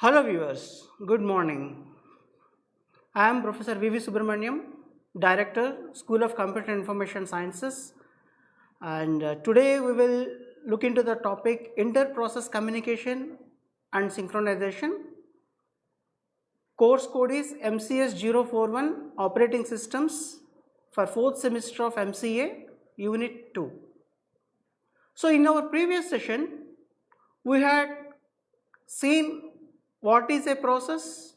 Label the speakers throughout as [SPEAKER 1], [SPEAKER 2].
[SPEAKER 1] Hello viewers, good morning. I am Professor V.V. Subramaniam, Director, School of Computer and Information Sciences, and today we will look into the topic inter-process communication and synchronization. Course code is MCS 041 Operating Systems for 4th semester of MCA Unit 2. So in our previous session, we had seen what is a process,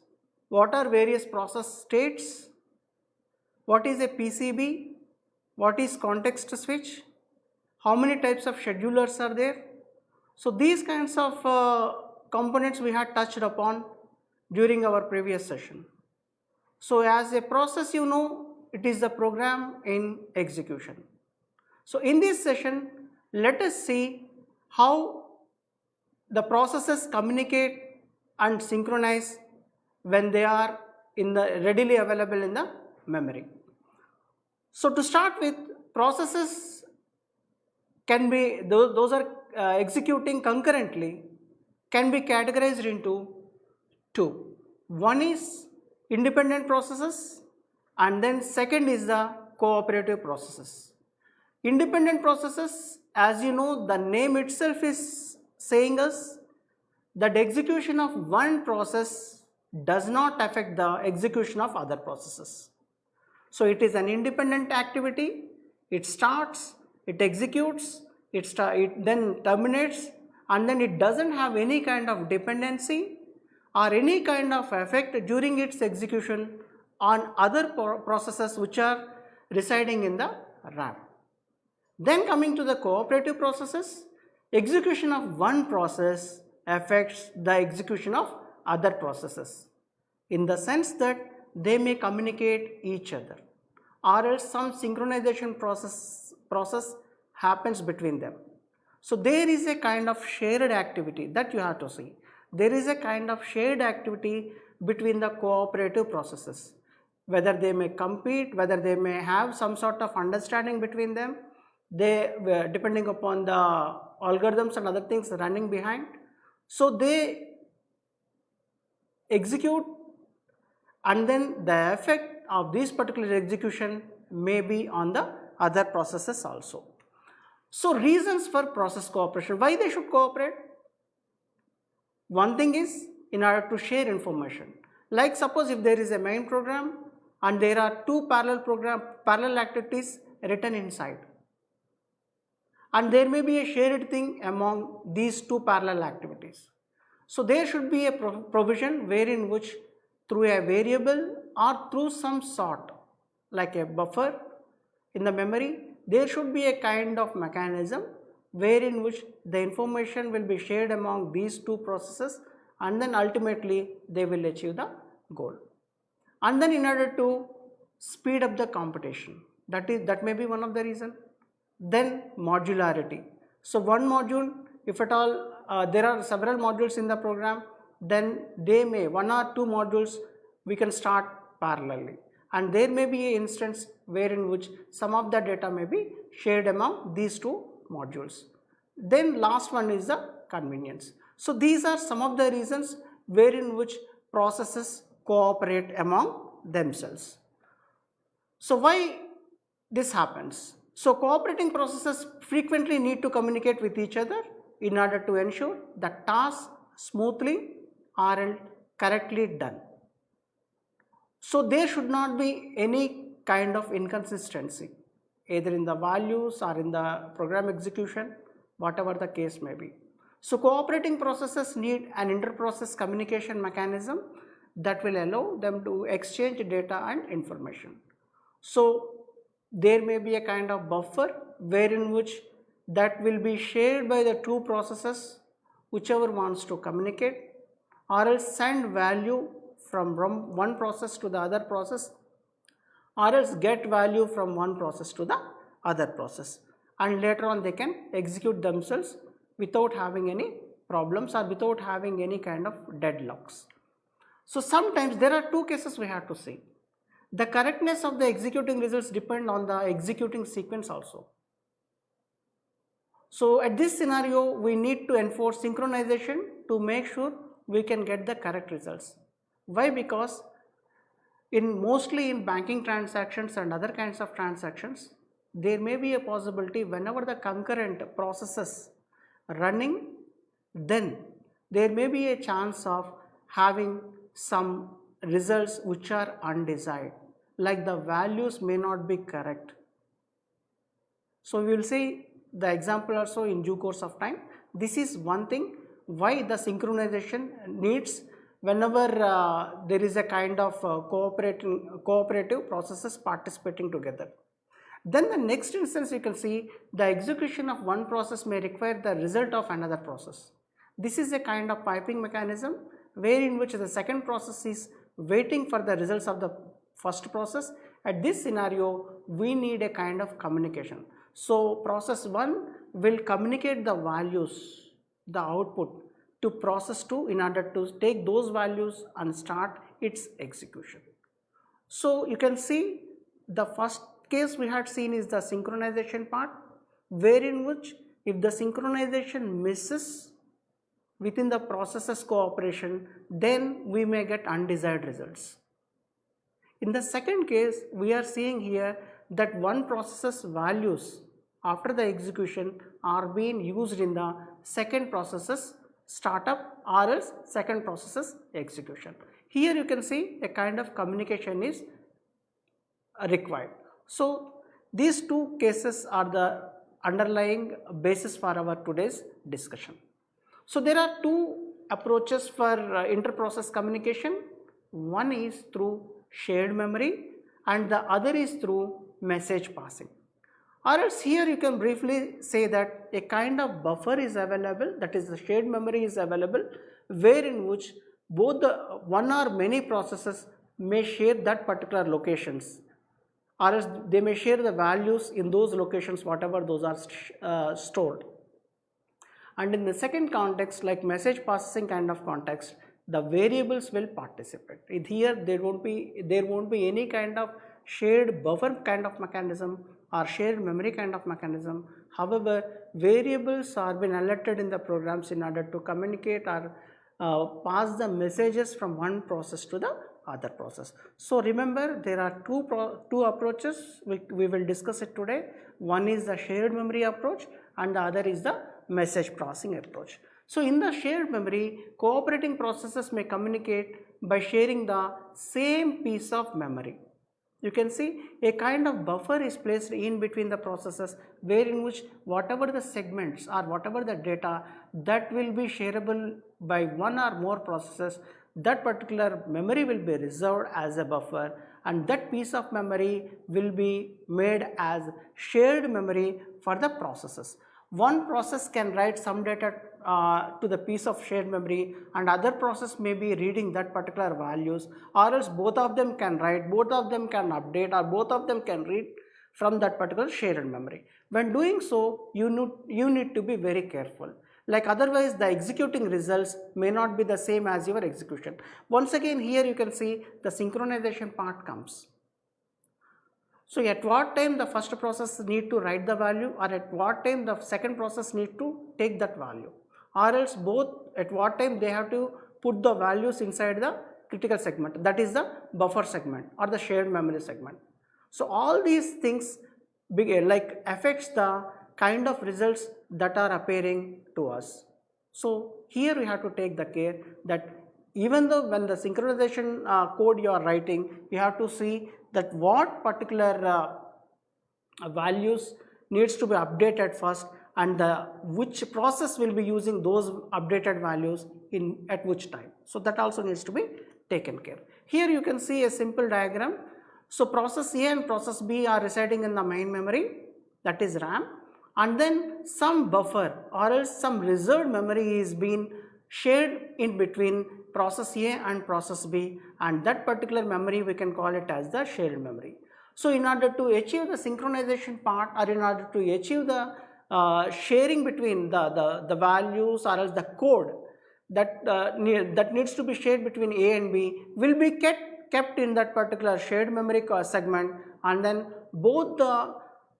[SPEAKER 1] what are various process states, what is a PCB, what is context switch, how many types of schedulers are there. So these kinds of components we had touched upon during our previous session. So as a process, you know, it is the program in execution. So in this session, let us see how the processes communicate and synchronize when they are readily available in the memory. So to start with, processes can be, those are executing concurrently, can be categorized into two. One is independent processes and then second is the cooperative processes. Independent processes, as you know, the name itself is saying us that execution of one process does not affect the execution of other processes. So it is an independent activity, it starts, it executes, it then terminates, and then it doesn't have any kind of dependency or any kind of effect during its execution on other processes which are residing in the RAM. Then coming to the cooperative processes, execution of one process affects the execution of other processes in the sense that they may communicate each other or else some synchronization process happens between them. So there is a kind of shared activity that you have to see. There is a kind of shared activity between the cooperative processes, whether they may compete, whether they may have some sort of understanding between them, they depending upon the algorithms and other things running behind. So they execute and then the effect of this particular execution may be on the other processes also. So reasons for process cooperation, why they should cooperate? One thing is in order to share information. Like suppose if there is a main program and there are two parallel activities written inside, and there may be a shared thing among these two parallel activities. So there should be a provision wherein which through a variable or through some sort like a buffer in the memory, there should be a kind of mechanism wherein which the information will be shared among these two processes and then ultimately they will achieve the goal. And then in order to speed up the computation, that may be one of the reason. Then modularity. So one module, if at all there are several modules in the program, then they may one or two modules we can start parallelly, and there may be an instance wherein which some of the data may be shared among these two modules. Then last one is the convenience. So these are some of the reasons wherein which processes cooperate among themselves. So why this happens? So cooperating processes frequently need to communicate with each other in order to ensure that tasks smoothly are correctly done. So there should not be any kind of inconsistency either in the values or in the program execution, whatever the case may be. So cooperating processes need an inter-process communication mechanism that will allow them to exchange data and information. So there may be a kind of buffer wherein which that will be shared by the two processes whichever wants to communicate, or else send value from one process to the other process, or else get value from one process to the other process, and later on they can execute themselves without having any problems or without having any kind of deadlocks. So sometimes there are two cases we have to see. The correctness of the executing results depend on the executing sequence also. So at this scenario, we need to enforce synchronization to make sure we can get the correct results. Why? Because mostly in banking transactions and other kinds of transactions, there may be a possibility whenever the concurrent processes running, then there may be a chance of having some results which are undesired, like the values may not be correct. So we will see the example also in due course of time. This is one thing why the synchronization needs whenever there is a kind of cooperative processes participating together. Then the next instance, you can see the execution of one process may require the result of another process. This is a kind of piping mechanism wherein which the second process is waiting for the results of the first process. At this scenario, we need a kind of communication. So process 1 will communicate the values, the output, to process 2 in order to take those values and start its execution. So you can see the first case we had seen is the synchronization part, wherein which if the synchronization misses within the processes cooperation, then we may get undesired results. In the second case, we are seeing here that one process's values after the execution are being used in the second process's startup or else second process's execution. Here you can see a kind of communication is required. So these two cases are the underlying basis for our today's discussion. So there are two approaches for inter-process communication. One is through shared memory and the other is through message passing. Or else here you can briefly say that a kind of buffer is available, that is the shared memory is available, wherein which both the one or many processes may share that particular locations, or else they may share the values in those locations whatever those are stored. And in the second context, like message processing kind of context, the variables will participate. Here there won't be any kind of shared buffer kind of mechanism or shared memory kind of mechanism. However, variables are being alerted in the programs in order to communicate or pass the messages from one process to the other process. So remember, there are two approaches. We will discuss it today. One is the shared memory approach and the other is the message processing approach. So in the shared memory, cooperating processes may communicate by sharing the same piece of memory. You can see a kind of buffer is placed in between the processes, wherein which whatever the segments or whatever the data that will be shareable by one or more processes, that particular memory will be reserved as a buffer, and that piece of memory will be made as shared memory for the processes. One process can write some data to the piece of shared memory and other process may be reading that particular values, or else both of them can write, both of them can update, or both of them can read from that particular shared memory. When doing so, you need to be very careful. Like otherwise the executing results may not be the same as your execution. Once again here you can see the synchronization part comes. So at what time the first process need to write the value, or at what time the second process need to take that value, or else both at what time they have to put the values inside the critical segment, that is the buffer segment or the shared memory segment. So all these things like affects the kind of results that are appearing to us. So here we have to take the care that even though when the synchronization code you are writing, you have to see that what particular values needs to be updated first, and which process will be using those updated values at which time. So that also needs to be taken care. Here you can see a simple diagram. So process A and process B are residing in the main memory, that is RAM, and then some buffer or else some reserved memory is being shared in between process A and process B, and that particular memory we can call it as the shared memory. So in order to achieve the synchronization part, or in order to achieve the sharing between the values or else the code that needs to be shared between A and B will be kept in that particular shared memory segment, and then both the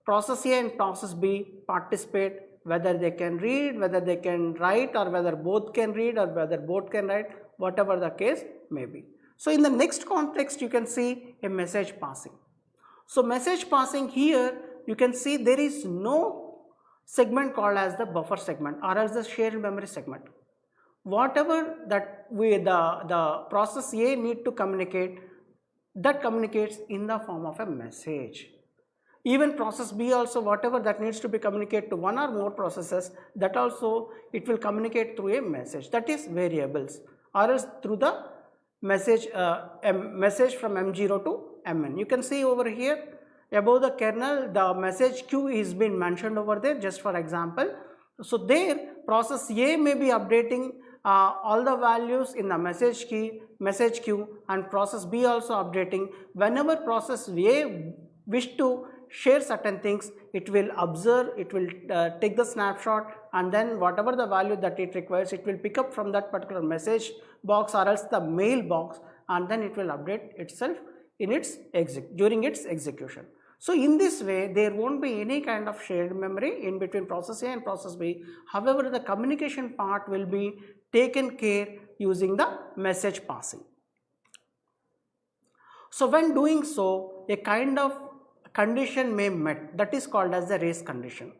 [SPEAKER 1] process A and process B participate whether they can read, whether they can write, or whether both can read or whether both can write, whatever the case may be. So in the next context you can see a message passing. So message passing here you can see there is no segment called as the buffer segment or as the shared memory segment. Whatever that the process A need to communicate, that communicates in the form of a message. Even process B also, whatever that needs to be communicated to one or more processes, that also it will communicate through a message, that is variables, or else through the message message from M0 to Mn. You can see over here above the kernel the message queue is been mentioned over there, just for example. So there process A may be updating all the values in the message queue, and process B also updating. Whenever process A wish to share certain things, it will observe, it will take the snapshot, and then whatever the value that it requires, it will pick up from that particular message box or else the mailbox, and then it will update itself in its during its execution. So in this way there won't be any kind of shared memory in between process A and process B. However, the communication part will be taken care using the message passing. So when doing so, a kind of condition may met, that is called as the race condition.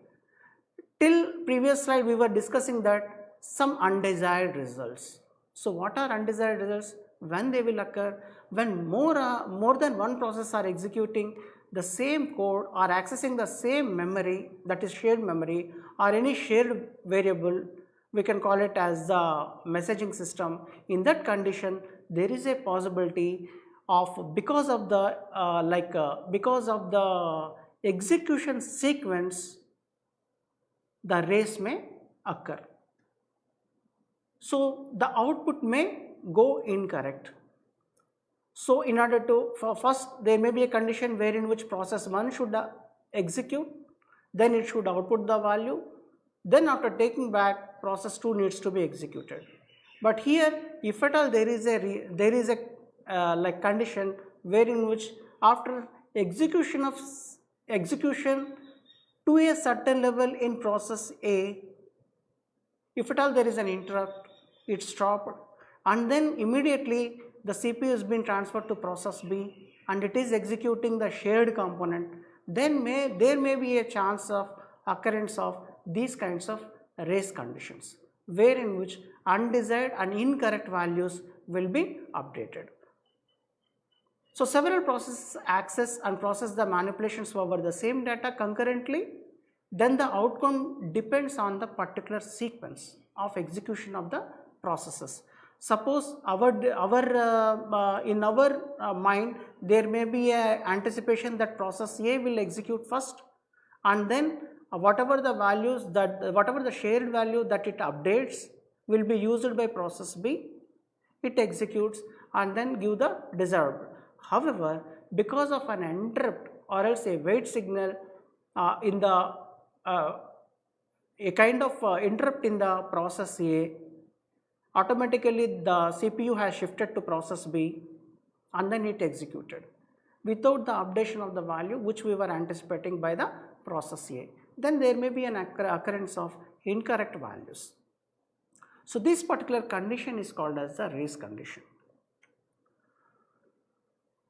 [SPEAKER 1] Till previous slide we were discussing that some undesired results. So what are undesired results? When they will occur? When more than one process are executing the same code or accessing the same memory, that is shared memory, or any shared variable, we can call it as the messaging system. In that condition there is a possibility of, because of the execution sequence, the race may occur. So the output may go incorrect. So in order to, first there may be a condition wherein which process 1 should execute, then it should output the value, then after taking back process 2 needs to be executed. But here if at all there is a condition wherein which after execution to a certain level in process A, if at all there is an interrupt, it stopped, and then immediately the CPU has been transferred to process B and it is executing the shared component, then there may be a chance of occurrence of these kinds of race conditions, wherein which undesired and incorrect values will be updated. So several processes access and process the manipulations over the same data concurrently, then the outcome depends on the particular sequence of execution of the processes. Suppose in our mind there may be a anticipation that process A will execute first, and then whatever the values that whatever the shared value that it updates will be used by process B, it executes and then give the desired. However, because of an interrupt or else a wait signal in the a kind of interrupt in the process A, automatically the CPU has shifted to process B and then it executed without the updation of the value which we were anticipating by the process A. Then there may be an occurrence of incorrect values. So this particular condition is called as the race condition.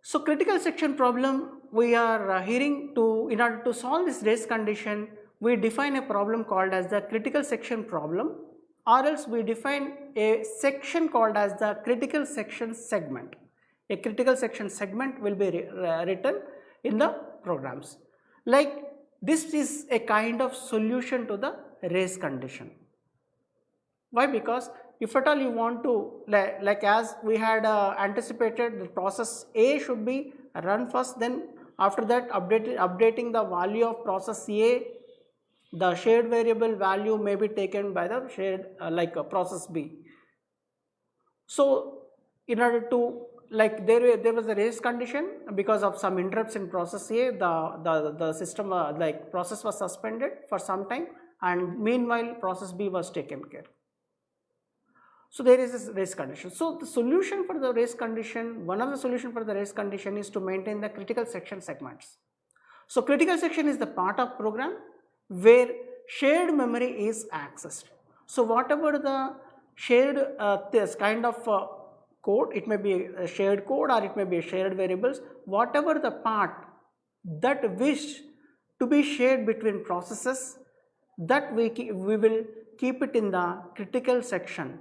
[SPEAKER 1] So critical section problem, we are hearing to, in order to solve this race condition, we define a problem called as the critical section problem, or else we define a section called as the critical section segment. A critical section segment will be written in the programs. Like this is a kind of solution to the race condition. Why? Because if at all you want to, like as we had anticipated, the process A should be run first, then after that updating the value of process A, the shared variable value may be taken by the shared process B. So in order to, like there was a race condition because of some interrupts in process A, the system process was suspended for some time, and meanwhile process B was taken care. So there is this race condition. So the solution for the race condition, one of the solution for the race condition is to maintain the critical section segments. So critical section is the part of program where shared memory is accessed. So whatever the shared this kind of code, it may be a shared code or it may be a shared variables, whatever the part that wish to be shared between processes, that we will keep it in the critical section.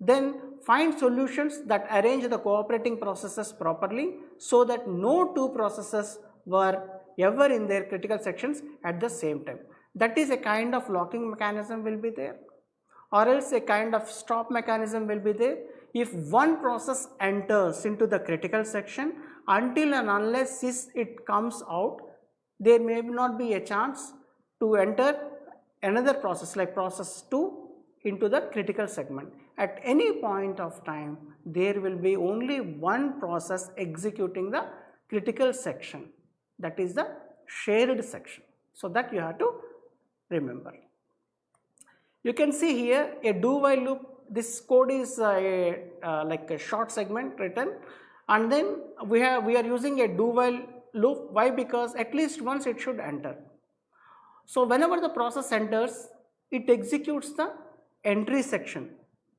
[SPEAKER 1] Then find solutions that arrange the cooperating processes properly so that no two processes were ever in their critical sections at the same time. That is a kind of locking mechanism will be there, or else a kind of stop mechanism will be there. If one process enters into the critical section, until and unless it comes out, there may not be a chance to enter another process like process 2 into the critical segment. At any point of time, there will be only one process executing the critical section, that is the shared section. So that you have to remember. You can see here a do while loop. This code is like a short segment written, and then we are using a do while loop. Why? Because at least once it should enter. So whenever the process enters, it executes the entry section.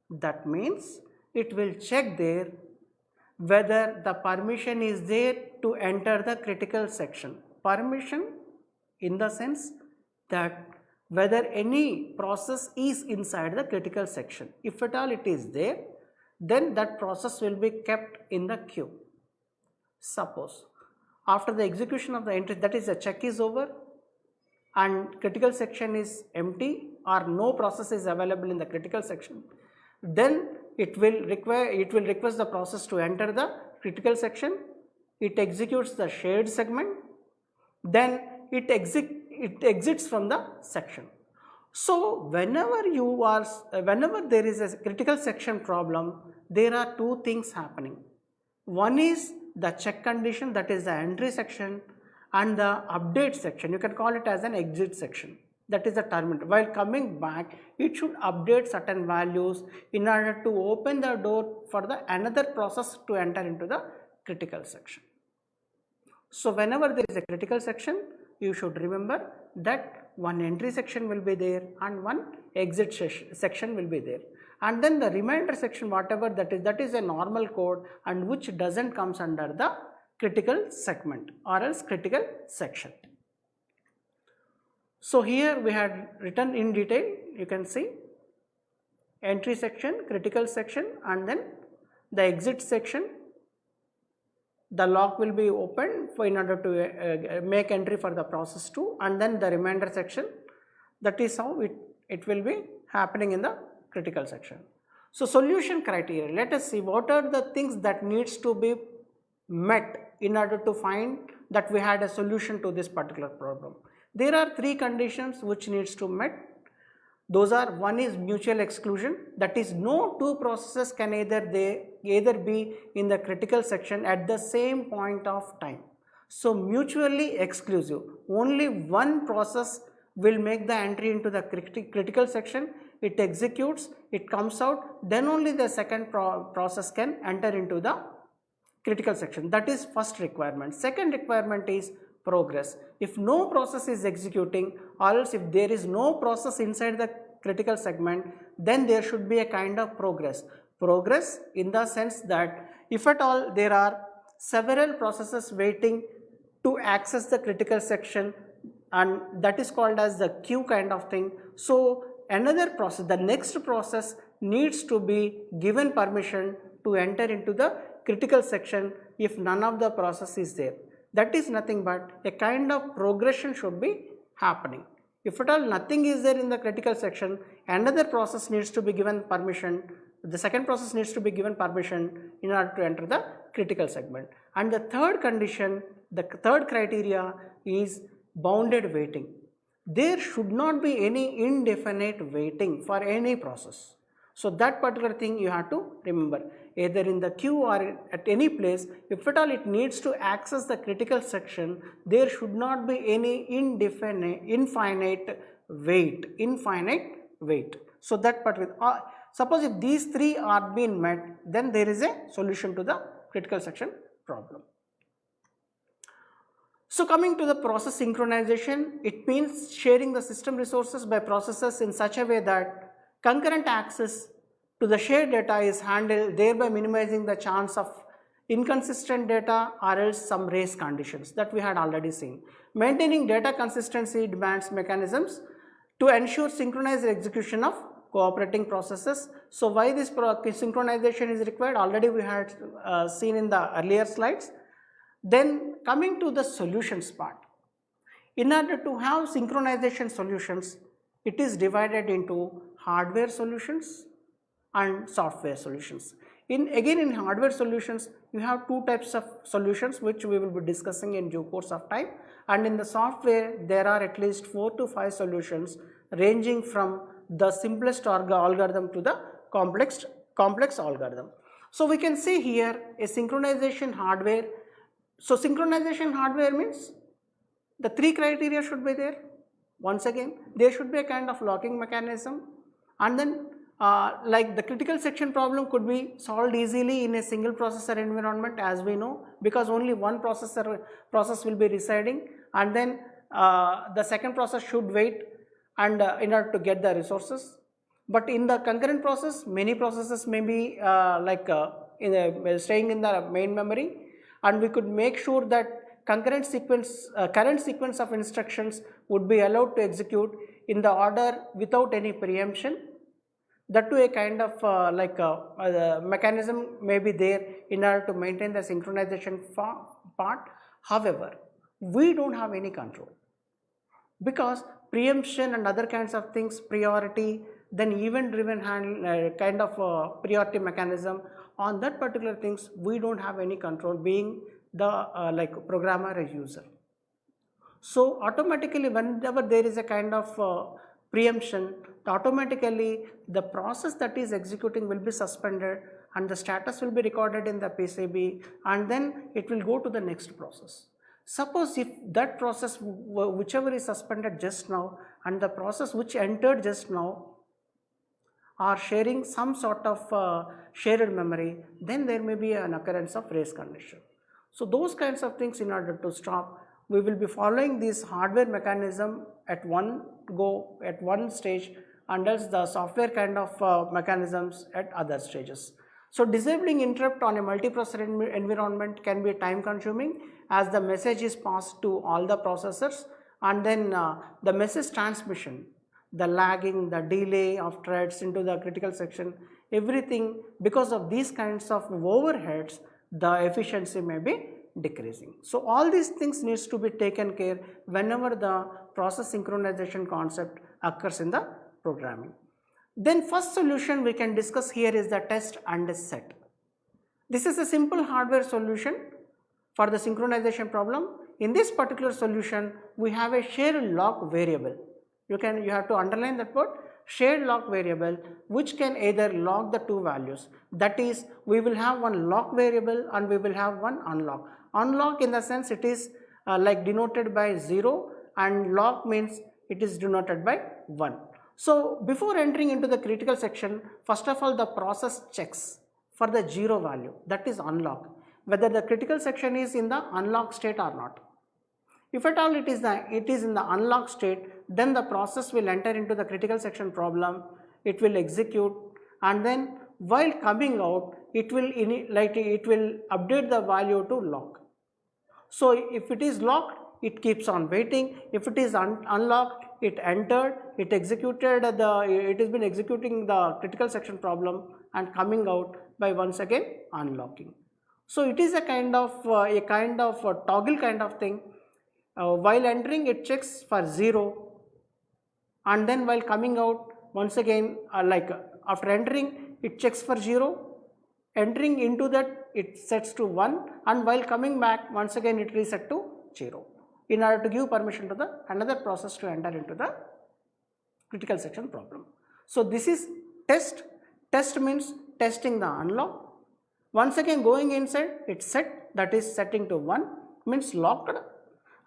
[SPEAKER 1] That means it will check there whether the permission is there to enter the critical section. Permission in the sense that whether any process is inside the critical section. If at all it is there, then that process will be kept in the queue. Suppose after the execution of the entry, that is the check is over and critical section is empty or no process is available in the critical section, then it will request the process to enter the critical section. It executes the shared segment, then it exits from the section. So whenever there is a critical section problem, there are two things happening. One is the check condition, that is the entry section, and the update section. You can call it as an exit section, that is the terminal. While coming back, it should update certain values in order to open the door for the another process to enter into the critical section. So whenever there is a critical section, you should remember that one entry section will be there and one exit section will be there, and then the remainder section, whatever that is a normal code and which doesn't comes under the critical segment or else critical section. So here we had written in detail, you can see entry section, critical section, and then the exit section. The lock will be opened in order to make entry for the process 2, and then the remainder section. That is how it will be happening in the critical section. So solution criteria, let us see what are the things that needs to be met in order to find that we had a solution to this particular problem. There are three conditions which needs to met. Those are, one is mutual exclusion, that is no two processes can either be in the critical section at the same point of time. So mutually exclusive, only one process will make the entry into the critical section, it executes, it comes out, then only the second process can enter into the critical section. That is first requirement. Second requirement is progress. If no process is executing, or else if there is no process inside the critical segment, then there should be a kind of progress. Progress in the sense that if at all there are several processes waiting to access the critical section, and that is called as the queue kind of thing. So another process, the next process needs to be given permission to enter into the critical section if none of the process is there. That is nothing but a kind of progression should be happening. If at all nothing is there in the critical section, another process needs to be given permission, the second process needs to be given permission in order to enter the critical segment. And the third condition, the third criteria is bounded waiting. There should not be any indefinite waiting for any process. So that particular thing you have to remember, either in the queue or at any place, if at all it needs to access the critical section, there should not be any infinite wait. So that particular, suppose if these three are being met, then there is a solution to the critical section problem. So coming to the process synchronization, it means sharing the system resources by processors in such a way that concurrent access to the shared data is handled, thereby minimizing the chance of inconsistent data or else some race conditions that we had already seen. Maintaining data consistency demands mechanisms to ensure synchronized execution of cooperating processes. So why this synchronization is required, already we had seen in the earlier slides. Then coming to the solutions part, in order to have synchronization solutions, it is divided into hardware solutions and software solutions. Again in hardware solutions, you have two types of solutions which we will be discussing in due course of time, and in the software there are at least 4 to 5 solutions ranging from the simplest algorithm to the complex algorithm. So we can see here a synchronization hardware. So synchronization hardware means the 3 criteria should be there. Once again, there should be a kind of locking mechanism, and then like the critical section problem could be solved easily in a single processor environment, as we know, because only one process will be residing, and then the second process should wait and in order to get the resources. But in the concurrent process, many processes may be staying in the main memory, and we could make sure that current sequence of instructions would be allowed to execute in the order without any preemption. That too a kind of mechanism may be there in order to maintain the synchronization part. However, we don't have any control, because preemption and other kinds of things, priority, then event driven kind of priority mechanism, on that particular things we don't have any control, being the programmer or user. So automatically whenever there is a kind of preemption, automatically the process that is executing will be suspended and the status will be recorded in the PCB, and then it will go to the next process. Suppose if that process whichever is suspended just now and the process which entered just now are sharing some sort of shared memory, then there may be an occurrence of race condition. So those kinds of things, in order to stop, we will be following this hardware mechanism at one go, at one stage, and else the software kind of mechanisms at other stages. So disabling interrupt on a multiprocessor environment can be time consuming, as the message is passed to all the processors, and then the message transmission, the lagging, the delay of threads into the critical section, everything, because of these kinds of overheads, the efficiency may be decreasing. So all these things needs to be taken care whenever the process synchronization concept occurs in the programming. Then first solution we can discuss here is the test and set. This is a simple hardware solution for the synchronization problem. In this particular solution, we have a shared lock variable. You have to underline that word, shared lock variable, which can either lock the two values. That is, we will have one lock variable and we will have one unlock. Unlock in the sense it is denoted by 0, and lock means it is denoted by 1. So before entering into the critical section, first of all the process checks for the 0 value, that is unlock, whether the critical section is in the unlock state or not. If at all it is in the unlock state, then the process will enter into the critical section problem, it will execute, and then while coming out it will update the value to lock. So if it is locked, it keeps on waiting. If it is unlocked, it entered, it has been executing the critical section problem and coming out by once again unlocking. So it is a kind of a toggle kind of thing. While entering, it checks for 0, and then while coming out, once again after entering it checks for 0, entering into that it sets to 1, and while coming back once again it reset to 0, in order to give permission to the another process to enter into the critical section problem. So this is test. Test means testing the unlock. Once again going inside, it set, that is setting to 1, means locked,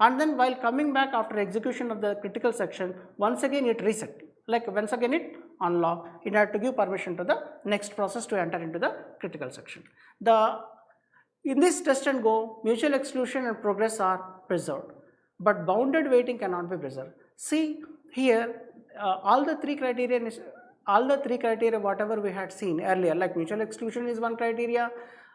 [SPEAKER 1] and then while coming back after execution of the critical section, once again it reset, once again it unlock, in order to give permission to the next process to enter into the critical section. In this test and go, mutual exclusion and progress are preserved. but bounded weighting cannot be preserved. See here, all the three criteria whatever we had seen earlier, like mutual exclusion is one criteria,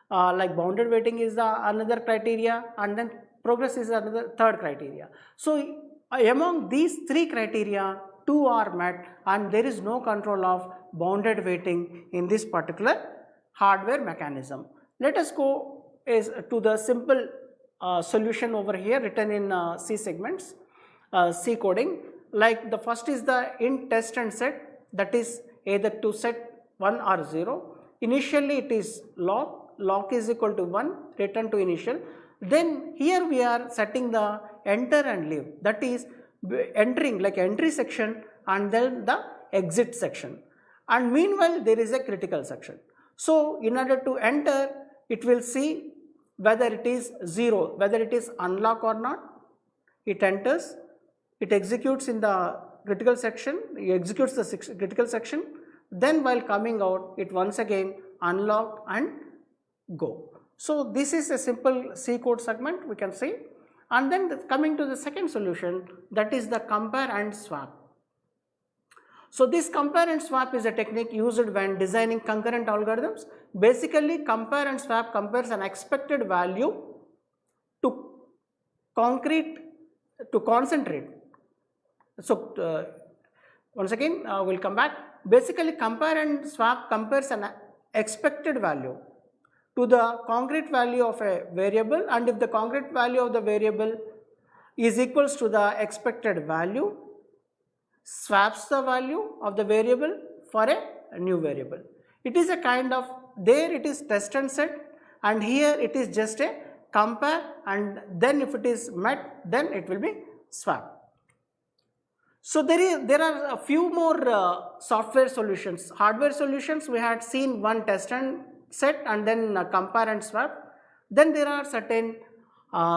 [SPEAKER 1] like bounded weighting is the another criteria, and then progress is another third criteria. So among these three criteria, two are met, and there is no control of bounded weighting in this particular hardware mechanism. Let us go to the simple solution over here written in C segments, C coding. Like the first is the int test and set, that is either to set 1 or 0. Initially it is lock is equal to 1, return to initial. Then here we are setting the enter and leave, that is entering like entry section and then the exit section, and meanwhile there is a critical section. So in order to enter, it will see whether it is 0, whether it is unlock or not. It enters, it executes in the critical section, it executes the critical section, then while coming out it once again unlock and go. So this is a simple C code segment we can see. And then coming to the second solution, that is the compare and swap. So this compare and swap is a technique used when designing concurrent algorithms. Basically compare and swap compares an expected value to concentrate. So once again we will come back. Basically compare and swap compares an expected value to the concrete value of a variable, and if the concrete value of the variable is equals to the expected value, swaps the value of the variable for a new variable. It is a kind of, there it is test and set, and here it is just a compare, and then if it is met, then it will be swap. So there are a few more software solutions. Hardware solutions, we had seen one test and set and then compare and swap. Then there are certain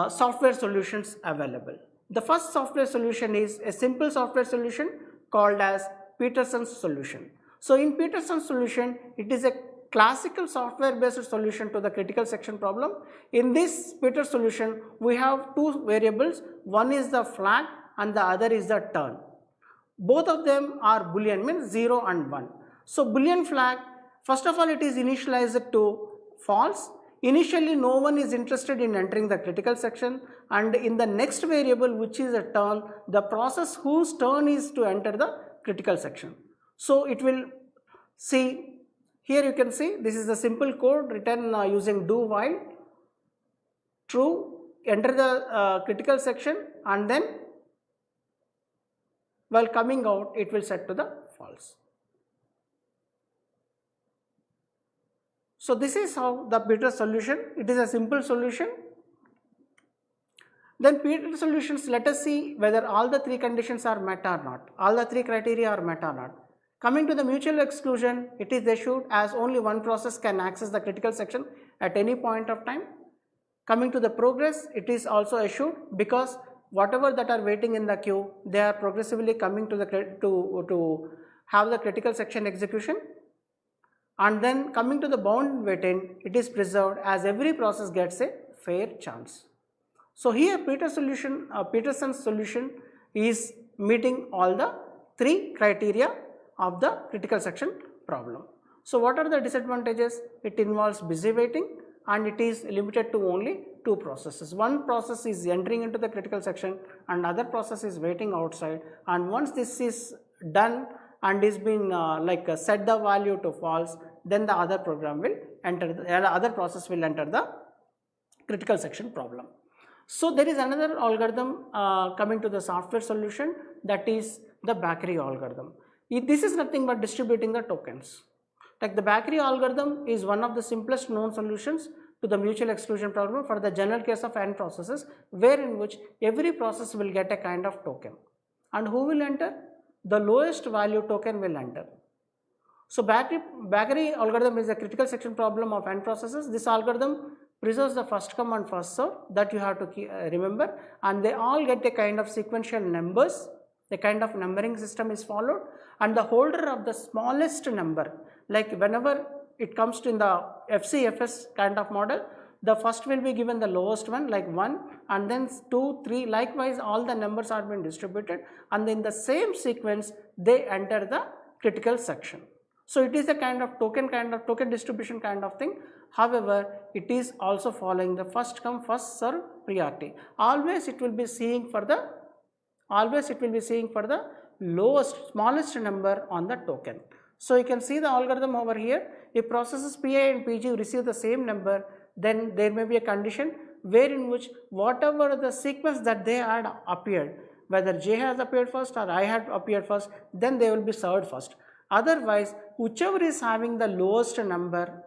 [SPEAKER 1] software solutions available. The first software solution is a simple software solution called as Peterson's solution. So in Peterson's solution, it is a classical software based solution to the critical section problem. In this Peterson's solution, we have two variables, one is the flag and the other is the turn. Both of them are boolean, means 0 and 1. So boolean flag, first of all it is initialized to false. Initially no one is interested in entering the critical section, and in the next variable which is a turn, the process whose turn is to enter the critical section. So it will see, here you can see this is a simple code written using do while true, enter the critical section, and then while coming out it will set to the false. So this is how the Peter solution, it is a simple solution. Then Peter solutions, let us see whether all the three conditions are met or not, all the three criteria are met or not. Coming to the mutual exclusion, it is assured as only one process can access the critical section at any point of time. Coming to the progress, it is also assured because whatever that are waiting in the queue, they are progressively coming to the to have the critical section execution. And then coming to the bound weighting, it is preserved as every process gets a fair chance. So here Peterson's solution is meeting all the three criteria of the critical section problem. So what are the disadvantages? It involves busy waiting and it is limited to only two processes. One process is entering into the critical section and other process is waiting outside, and once this is done and is been set the value to false, then the other program will enter, the other process will enter the critical section problem. So there is another algorithm coming to the software solution, that is the Bakary algorithm. This is nothing but distributing the tokens. Like the Bakary algorithm is one of the simplest known solutions to the mutual exclusion problem for the general case of n processes, where in which every process will get a kind of token. And who will enter? The lowest value token will enter. So Bakary algorithm is a critical section problem of n processes. This algorithm preserves the first come and first serve, that you have to remember, and they all get a kind of sequential numbers, a kind of numbering system is followed, and the holder of the smallest number, like whenever it comes to in the FCFS kind of model, the first will be given the lowest one like 1, and then 2, 3, likewise all the numbers are being distributed, and in the same sequence they enter the critical section. So it is a kind of token distribution kind of thing. However, it is also following the first come first serve priority. Always it will be seeing for the smallest number on the token. So you can see the algorithm over here. If processes Pi and Pg receive the same number, then there may be a condition wherein which whatever the sequence that they had appeared, whether J has appeared first or I had appeared first, then they will be served first. Otherwise, whichever is having the lowest number,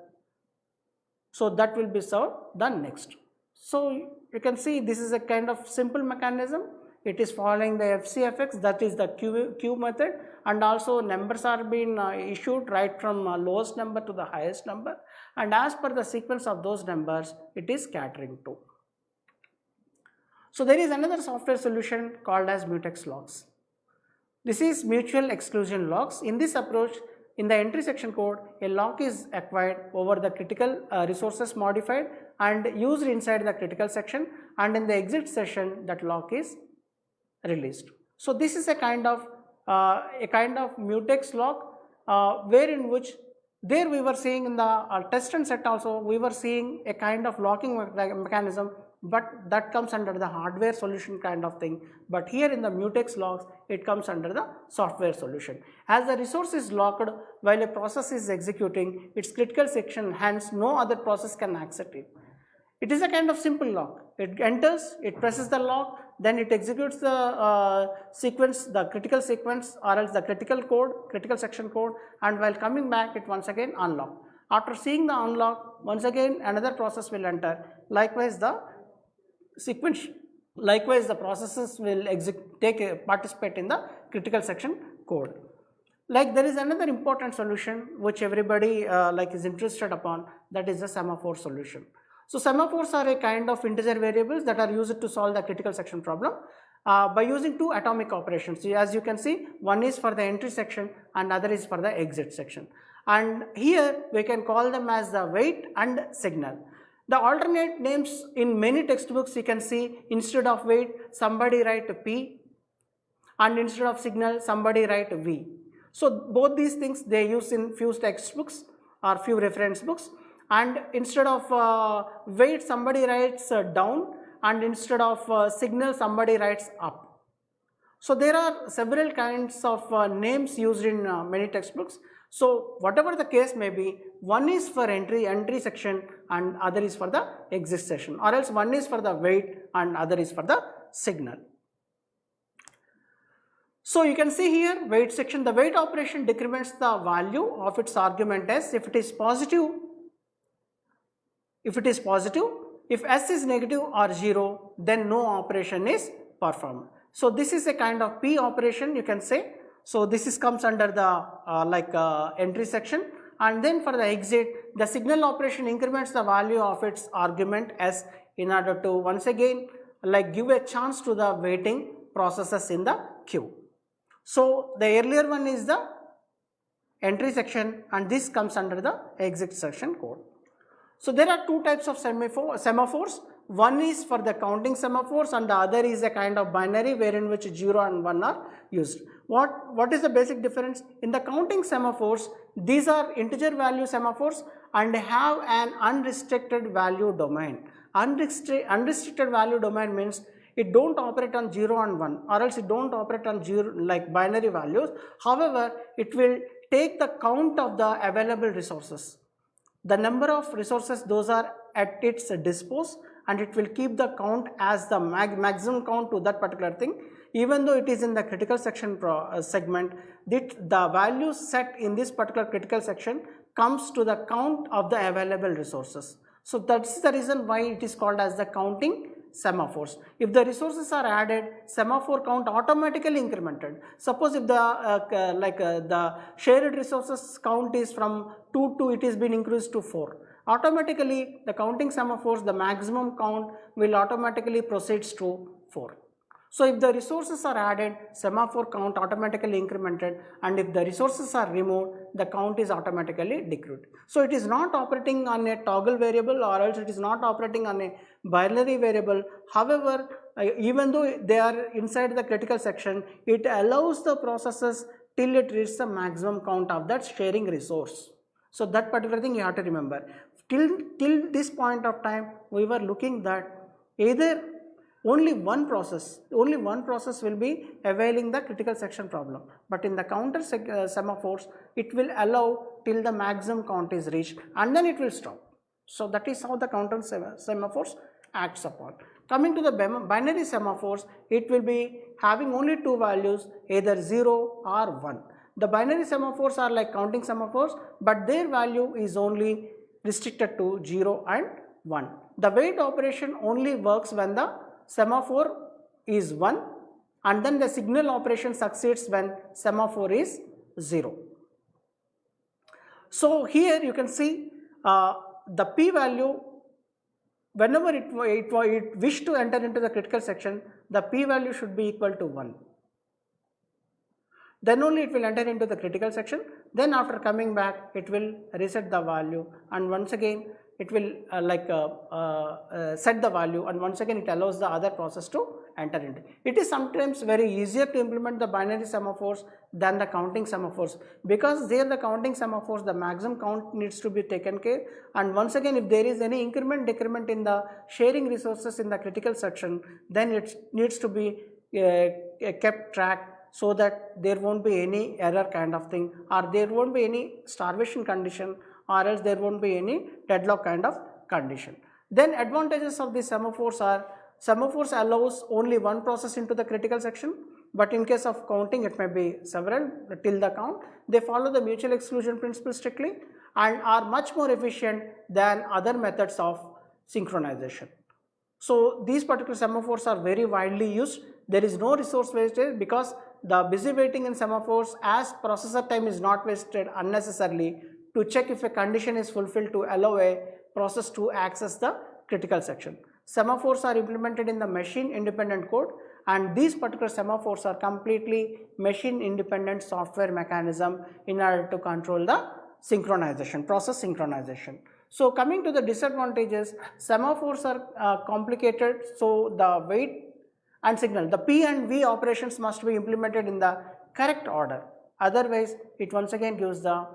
[SPEAKER 1] so that will be served the next. So you can see this is a kind of simple mechanism. It is following the FCFX, that is the queue method, and also numbers are being issued right from lowest number to the highest number, and as per the sequence of those numbers it is scattering to. So there is another software solution called as mutex logs. This is mutual exclusion logs. In this approach, in the entry section code, a lock is acquired over the critical resources modified and used inside the critical section, and in the exit session that lock is released. So this is a kind of mutex lock wherein which there we were seeing in the test and set also we were seeing a kind of locking mechanism, but that comes under the hardware solution kind of thing. But here in the mutex logs it comes under the software solution. As the resource is locked while a process is executing its critical section, hence no other process can access it. It is a kind of simple lock. It enters, it presses the lock, then it executes the sequence, the critical sequence or else the critical section code, and while coming back it once again unlock. After seeing the unlock, once again another process will enter. Likewise the processes will participate in the critical section code. Like there is another important solution which everybody is interested upon, that is the semaphore solution. So semaphores are a kind of integer variables that are used to solve the critical section problem by using two atomic operations. As you can see, one is for the entry section and other is for the exit section. And here we can call them as the wait and signal. The alternate names in many textbooks you can see, instead of wait somebody write P, and instead of signal somebody write V. So both these things they use in few textbooks or few reference books, and instead of wait somebody writes down, and instead of signal somebody writes up. So there are several kinds of names used in many textbooks. So whatever the case may be, one is for entry section and other is for the exit section, or else one is for the wait and other is for the signal. So you can see here wait section, the wait operation decrements the value of its argument s. If it is positive, if s is negative or 0, then no operation is performed. So this is a kind of P operation you can say. So this comes under the entry section, and then for the exit the signal operation increments the value of its argument s in order to once again give a chance to the waiting processes in the queue. So the earlier one is the entry section and this comes under the exit section code. So there are two types of semaphores. One is for the counting semaphores and the other is a kind of binary wherein which 0 and 1 are used. What is the basic difference? In the counting semaphores, these are integer value semaphores and have an unrestricted value domain. Unrestricted value domain means it don't operate on 0 and 1, or else it don't operate on 0 like binary values. However, it will take the count of the available resources. The number of resources those are at its dispose, and it will keep the count as the maximum count to that particular thing. Even though it is in the critical section segment, the value set in this particular critical section comes to the count of the available resources. So that's the reason why it is called as the counting semaphores. If the resources are added, semaphore count automatically incremented. Suppose if the shared resources count is from 2 to it is been increased to 4. Automatically the counting semaphores, the maximum count will automatically proceeds to 4. So if the resources are added, semaphore count automatically incremented, and if the resources are removed, the count is automatically decreased. So it is not operating on a toggle variable, or else it is not operating on a binary variable. However, even though they are inside the critical section, it allows the processes till it reaches the maximum count of that sharing resource. So that particular thing you have to remember. Till this point of time, we were looking that either only one process will be availing the critical section problem, but in the counter semaphores, it will allow till the maximum count is reached and then it will stop. So that is how the counter semaphores acts upon. Coming to the binary semaphores, it will be having only two values, either 0 or 1. The binary semaphores are like counting semaphores, but their value is only restricted to 0 and 1. The wait operation only works when the semaphore is 1, and then the signal operation succeeds when semaphore is 0. So here you can see the p value, whenever it wish to enter into the critical section, the p value should be equal to 1. Then only it will enter into the critical section. Then after coming back, it will reset the value, and once again it will set the value, and once again it allows the other process to enter into. It is sometimes very easier to implement the binary semaphores than the counting semaphores, because there the counting semaphores, the maximum count needs to be taken care, and once again if there is any increment decrement in the sharing resources in the critical section, then it needs to be kept track, so that there won't be any error kind of thing, or there won't be any starvation condition, or else there won't be any deadlock kind of condition. Then advantages of the semaphores are, semaphores allows only one process into the critical section, but in case of counting it may be several till the count. They follow the mutual exclusion principle strictly and are much more efficient than other methods of synchronization. So these particular semaphores are very widely used. There is no resource wastage, because the busy waiting in semaphores, as processor time is not wasted unnecessarily to check if a condition is fulfilled to allow a process to access the critical section. Semaphores are implemented in the machine independent code, and these particular semaphores are completely machine independent software mechanism in order to control the synchronization, process synchronization. So coming to the disadvantages, semaphores are complicated, so the wait and signal, the P and V operations must be implemented in the correct order, otherwise it once again gives the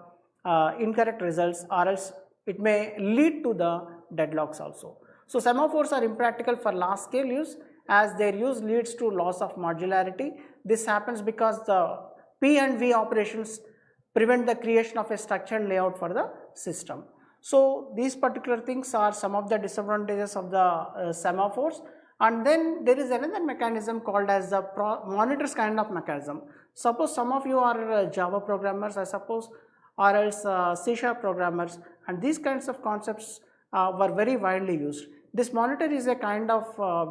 [SPEAKER 1] incorrect results, or else it may lead to the deadlocks also. So semaphores are impractical for large scale use, as their use leads to loss of modularity. This happens because the P and V operations prevent the creation of a structured layout for the system. So these particular things are some of the disadvantages of the semaphores. And then there is another mechanism called as the monitors kind of mechanism. Suppose some of you are Java programmers, I suppose, or else C# programmers, and these kinds of concepts were very widely used. This monitor is a kind of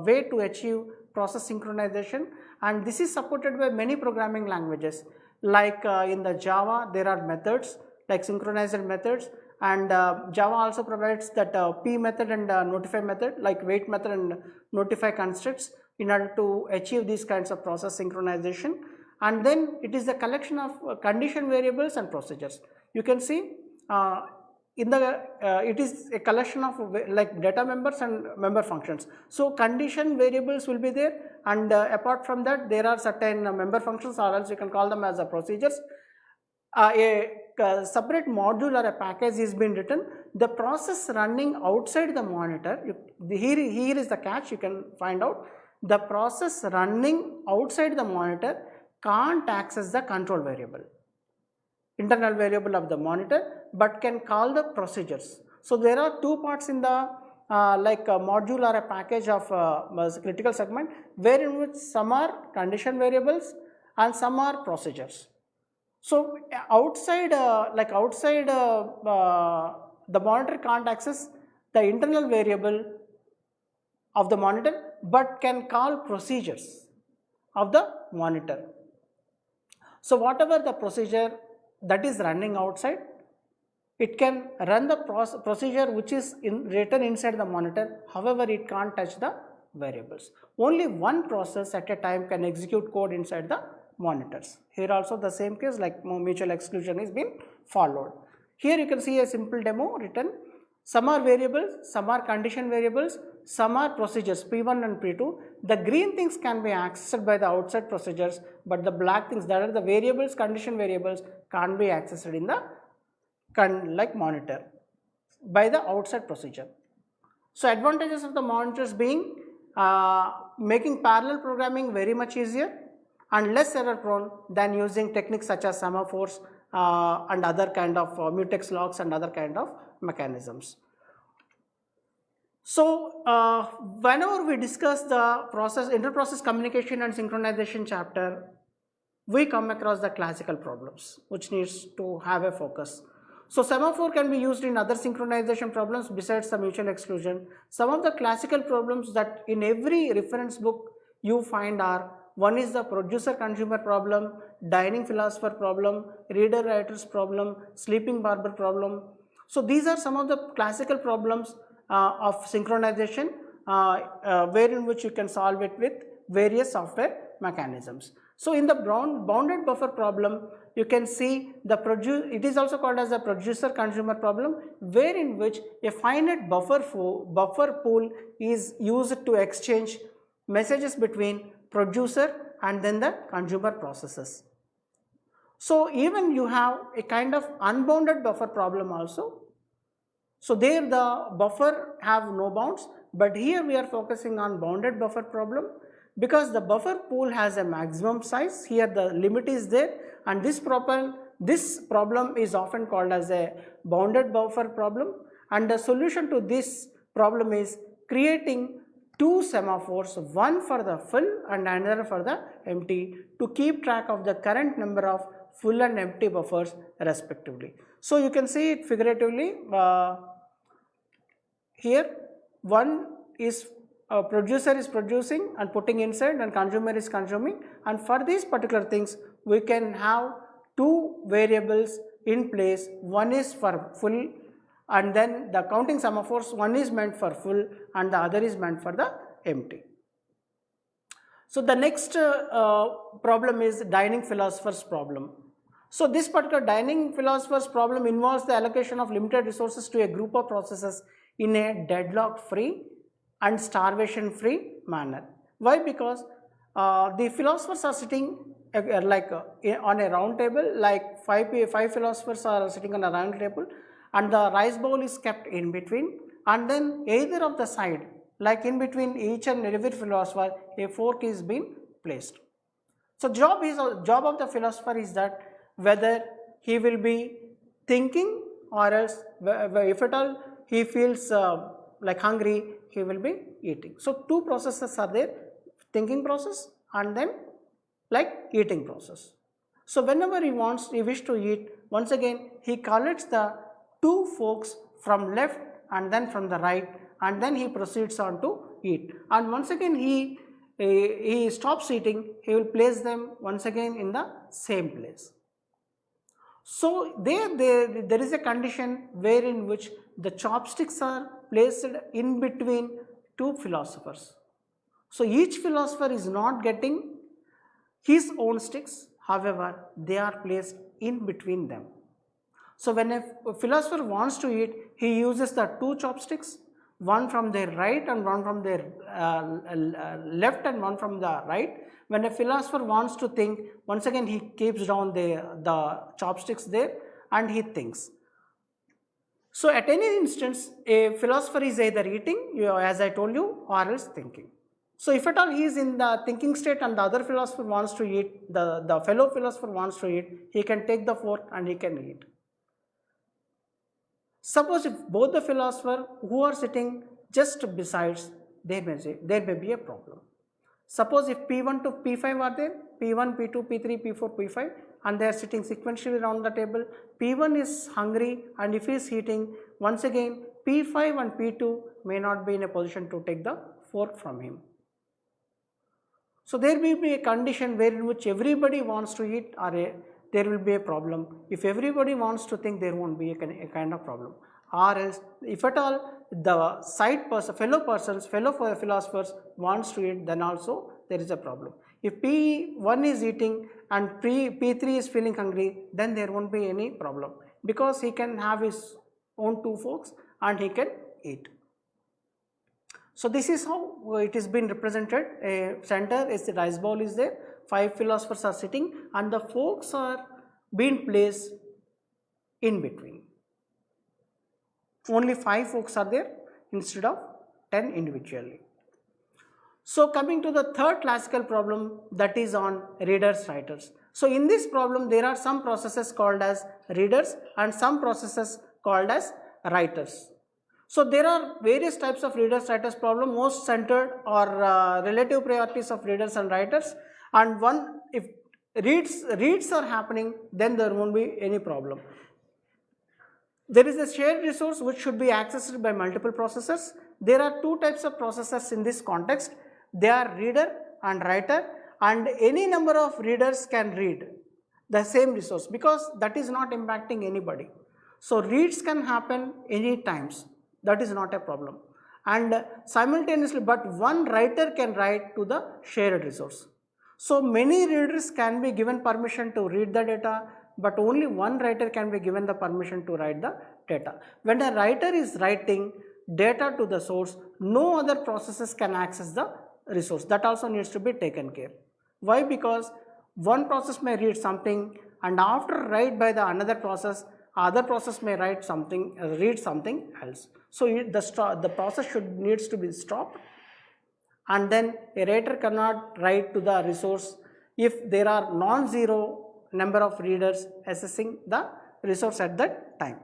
[SPEAKER 1] way to achieve process synchronization, and this is supported by many programming languages. Like in the Java, there are methods like synchronizer methods, and Java also provides that P method and notify method, like wait method and notify constructs, in order to achieve these kinds of process synchronization. And then it is a collection of condition variables and procedures. You can see it is a collection of like data members and member functions. So condition variables will be there, and apart from that there are certain member functions, or else you can call them as a procedures. A separate module or a package is being written. The process running outside the monitor, here is the catch, you can find out. The process running outside the monitor can't access the control variable, internal variable of the monitor, but can call the procedures. So there are two parts in the like a module or a package of critical segment, where in which some are condition variables and some are procedures. So outside the monitor can't access the internal variable of the monitor, but can call procedures of the monitor. So whatever the procedure that is running outside, it can run the procedure which is written inside the monitor. However, it can't touch the variables. Only one process at a time can execute code inside the monitors. Here also the same case, like mutual exclusion is being followed. Here you can see a simple demo written. Some are variables, some are condition variables, some are procedures P1 and P2. The green things can be accessed by the outside procedures, but the black things, that are the variables, condition variables, can't be accessed in the like monitor by the outside procedure. So advantages of the monitors being making parallel programming very much easier and less error prone than using techniques such as semaphores and other kind of mutex locks and other kind of mechanisms. So whenever we discuss the inter-process communication and synchronization chapter, we come across the classical problems which needs to have a focus. So semaphore can be used in other synchronization problems besides the mutual exclusion. Some of the classical problems that in every reference book you find are: one is the producer-consumer problem, dining philosopher problem, reader-writer's problem, sleeping barber problem. So these are some of the classical problems of synchronization wherein which you can solve it with various software mechanisms. So in the bounded buffer problem, you can see it is also called as a producer-consumer problem, wherein which a finite buffer pool is used to exchange messages between producer and then the consumer processes. So even you have a kind of unbounded buffer problem also. So there the buffer have no bounds, but here we are focusing on bounded buffer problem because the buffer pool has a maximum size. Here the limit is there, and this problem is often called as a bounded buffer problem, and the solution to this problem is creating two semaphores, one for the full and another for the empty, to keep track of the current number of full and empty buffers respectively. So you can see it figuratively. Here one is producer is producing and putting inside, and consumer is consuming, and for these particular things we can have two variables in place. One is for full, and then the counting semaphores, one is meant for full and the other is meant for the empty. So the next problem is dining philosopher's problem. So this particular dining philosopher's problem involves the allocation of limited resources to a group of processes in a deadlock free and starvation free manner. Why? Because the philosophers are sitting on a round table, like five philosophers are sitting on a round table, and the rice bowl is kept in between, and then either of the side, like in between each and every philosopher, a fork is being placed. So job of the philosopher is that whether he will be thinking, or else if at all he feels like hungry, he will be eating. So two processes are there, thinking process and then like eating process. So whenever he wish to eat, once again he collects the two forks from left and then from the right, and then he proceeds on to eat, and once again he stops eating, he will place them once again in the same place. So there is a condition wherein which the chopsticks are placed in between two philosophers. So each philosopher is not getting his own sticks, however they are placed in between them. So when a philosopher wants to eat, he uses the two chopsticks, one from their right and one from their left and one from the right. When a philosopher wants to think, once again he keeps down the chopsticks there and he thinks. So at any instance, a philosopher is either eating, as I told you, or else thinking. So if at all he is in the thinking state and the other philosopher wants to eat, the fellow philosopher wants to eat, he can take the fork and he can eat. Suppose if both the philosophers who are sitting just besides, there may be a problem. Suppose if P1 to P5 are there, P1, P2, P3, P4, P5, and they are sitting sequentially around the table, P1 is hungry, and if he is eating, once again P5 and P2 may not be in a position to take the fork from him. So there will be a condition wherein which everybody wants to eat, or there will be a problem. If everybody wants to think, there won't be a kind of problem. or else if at all the side person, fellow philosophers wants to eat, then also there is a problem. If P1 is eating and P3 is feeling hungry, then there won't be any problem, because he can have his own 2 forks and he can eat. So this is how it is been represented. A center is the rice bowl is there, 5 philosophers are sitting and the forks are being placed in between. Only 5 forks are there instead of 10 individually. So coming to the third classical problem, that is on readers, writers. So in this problem there are some processes called as readers and some processes called as writers. So there are various types of readers, writers problem. Most centered or relative priorities of readers and writers, and one, if reads are happening, then there won't be any problem. There is a shared resource which should be accessed by multiple processors. There are 2 types of processors in this context. They are reader and writer, and any number of readers can read the same resource, because that is not impacting anybody. So reads can happen any times, that is not a problem, and simultaneously, but one writer can write to the shared resource. So many readers can be given permission to read the data, but only one writer can be given the permission to write the data. When a writer is writing data to the source, no other processes can access the resource. That also needs to be taken care. Why? Because one process may read something and after write by the another process, other process may write something, read something else. So the process needs to be stopped, and then a writer cannot write to the resource if there are non-zero number of readers accessing the resource at that time.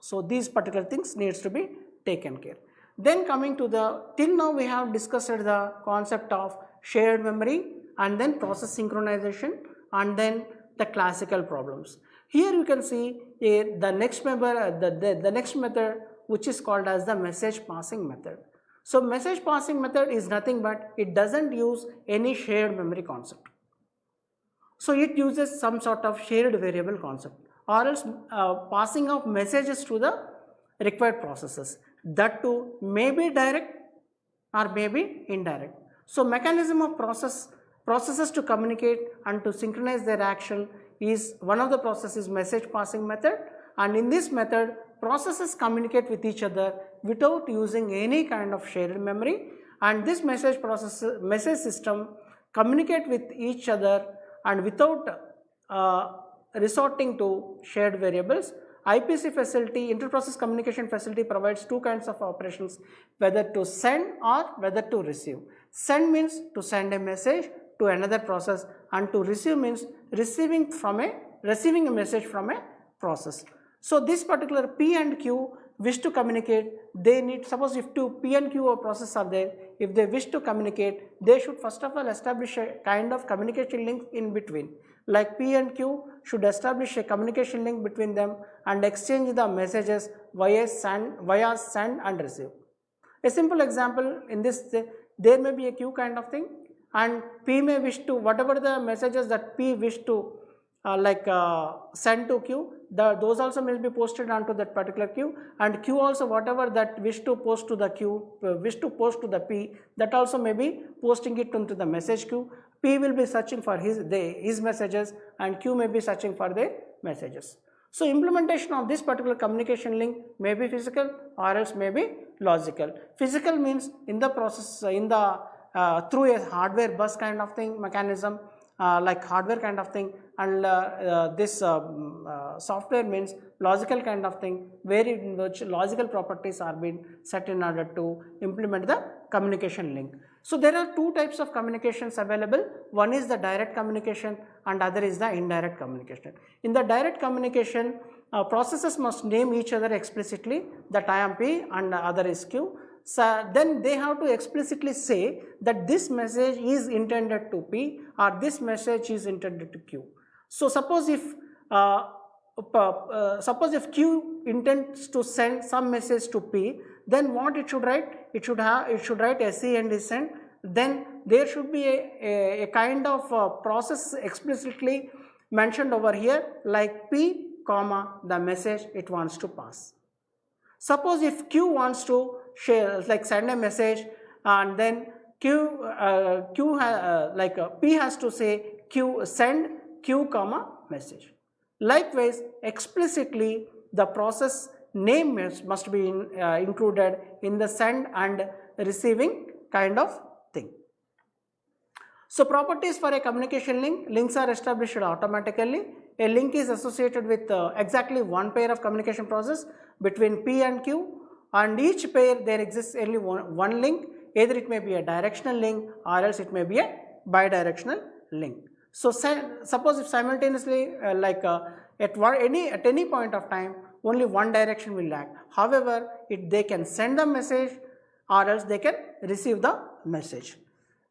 [SPEAKER 1] So these particular things needs to be taken care. Then coming to the, till now we have discussed the concept of shared memory and then process synchronization and then the classical problems. Here you can see the next method which is called as the message passing method. So message passing method is nothing but it doesn't use any shared memory concept. So it uses some sort of shared variable concept, or else passing of messages to the required processes. That too may be direct or may be indirect. So mechanism of processes to communicate and to synchronize their action is one of the processes, message passing method, and in this method processes communicate with each other without using any kind of shared memory, and this message system communicate with each other and without resorting to shared variables. IPC facility, inter-process communication facility, provides 2 kinds of operations, whether to send or whether to receive. Send means to send a message to another process, and to receive means receiving a message from a process. So this particular P and Q wish to communicate, they need, suppose if two P and Q or process are there, if they wish to communicate, they should first of all establish a kind of communication link in between. Like P and Q should establish a communication link between them and exchange the messages via send and receive. A simple example in this, there may be a queue kind of thing, and P may wish to, whatever the messages that P wish to send to Q, those also may be posted onto that particular queue, and Q also whatever that wish to post to the Q, wish to post to the P, that also may be posting it into the message queue. P will be searching for his messages and Q may be searching for their messages. So implementation of this particular communication link may be physical or else may be logical. Physical means in the process, through a hardware bus kind of thing, mechanism, like hardware kind of thing, and this software means logical kind of thing, where in which logical properties are being set in order to implement the communication link. So there are 2 types of communications available. One is the direct communication and other is the indirect communication. In the direct communication, processes must name each other explicitly, that I am P and other is Q. So then they have to explicitly say that this message is intended to P or this message is intended to Q. So suppose if Q intends to send some message to P, then what it should write? It should write SE and send. Then there should be a kind of process explicitly mentioned over here, like P, comma, the message it wants to pass. Suppose if Q wants to share, like send a message, and then P has to say send Q comma message. Likewise, explicitly the process name must be included in the send and receiving kind of thing. So properties for a communication link: links are established automatically. A link is associated with exactly one pair of communication process between P and Q, and each pair there exists only one link. Either it may be a directional link or else it may be a bidirectional link. So suppose if simultaneously at any point of time only one direction will act. However, they can send the message or else they can receive the message.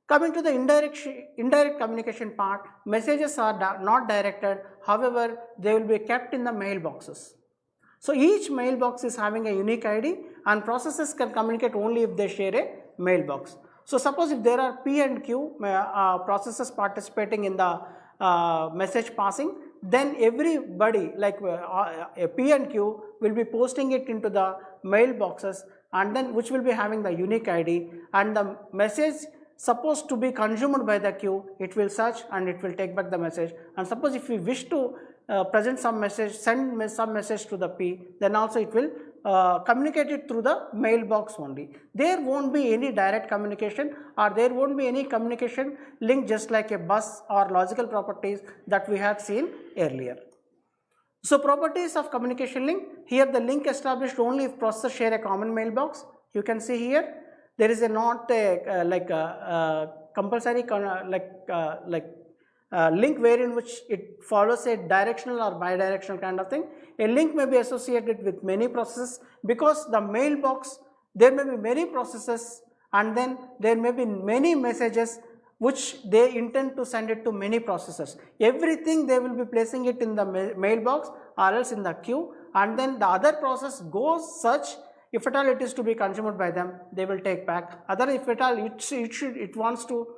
[SPEAKER 1] Coming to the indirect communication part, messages are not directed, however, they will be kept in the mailboxes. So each mailbox is having a unique ID, and processes can communicate only if they share a mailbox. So suppose if there are P and Q processes participating in the message passing, then everybody like P and Q will be posting it into the mailboxes, and then which will be having the unique ID, and the message supposed to be consumed by the Q, it will search and it will take back the message. And suppose if we wish to present some message, send some message to the P, then also it will communicate it through the mailbox only. There won't be any direct communication, or there won't be any communication link just like a bus or logical properties that we had seen earlier. So properties of communication link: here the link established only if processes share a common mailbox. You can see here there is not a compulsory link wherein which it follows a directional or bidirectional kind of thing. A link may be associated with many processes, because the mailbox, there may be many processes, and then there may be many messages which they intend to send it to many processes. Everything they will be placing it in the mailbox or else in the queue, and then the other process goes search. If at all it is to be consumed by them, they will take back. Other, if at all it wants to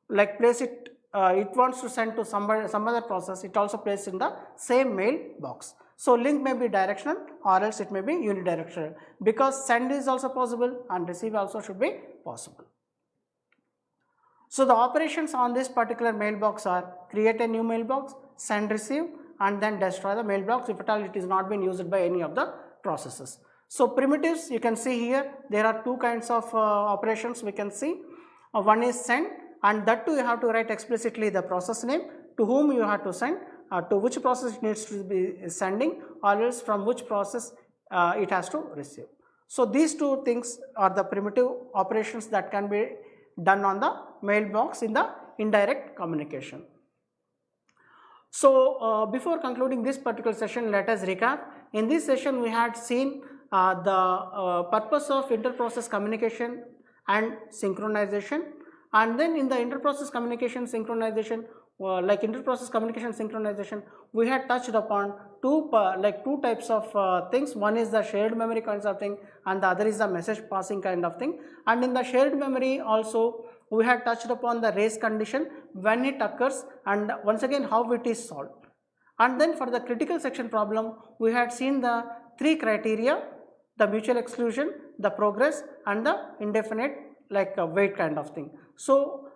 [SPEAKER 1] like place it, it wants to send to some other process, it also places in the same mailbox. So link may be directional or else it may be unidirectional, because send is also possible and receive also should be possible. So the operations on this particular mailbox are: create a new mailbox, send, receive, and then destroy the mailbox if at all it is not being used by any of the processes. So primitives, you can see here there are two kinds of operations we can see. One is send, and that too you have to write explicitly the process name, to whom you have to send, to which process it needs to be sending, or else from which process it has to receive. So these two things are the primitive operations that can be done on the mailbox in the indirect communication. So before concluding this particular session, let us recap. In this session we had seen the purpose of interprocess communication and synchronization, and then in the interprocess communication synchronization, interprocess communication synchronization, we had touched upon two types of things. One is the shared memory kinds of thing, and the other is the message passing kind of thing. And in the shared memory also we had touched upon the race condition, when it occurs, and once again how it is solved. And then for the critical section problem, we had seen the three criteria: the mutual exclusion, the progress, and the indefinite wait kind of thing. So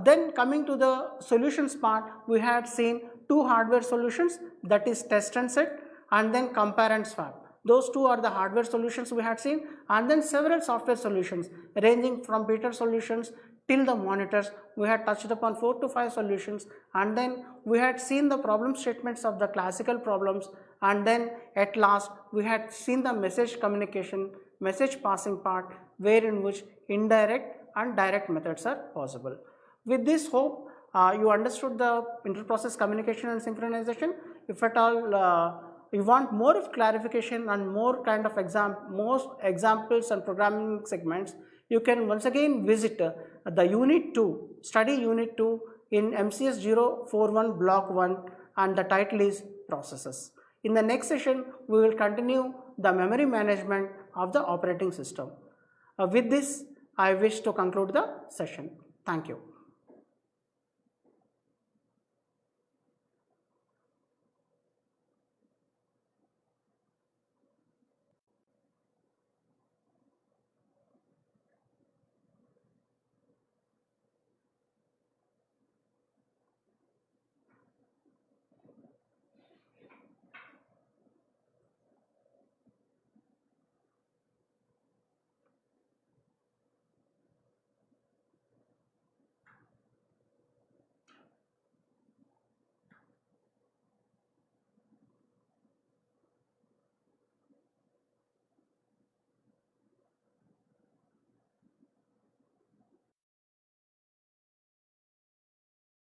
[SPEAKER 1] then coming to the solutions part, we had seen two hardware solutions, that is test and set, and then compare and swap. Those two are the hardware solutions we had seen, and then several software solutions ranging from beta solutions till the monitors. We had touched upon 4 to 5 solutions, and then we had seen the problem statements of the classical problems, and then at last we had seen the message communication, message passing part, wherein which indirect and direct methods are possible. With this, hope you understood the interprocess communication and synchronization. If at all you want more of clarification and more kind of more examples and programming segments, you can once again visit the unit 2, study unit 2 in MCS 041 block 1, and the title is processes. In the next session, we will continue the memory management of the operating system. With this, I wish to conclude the session. Thank you.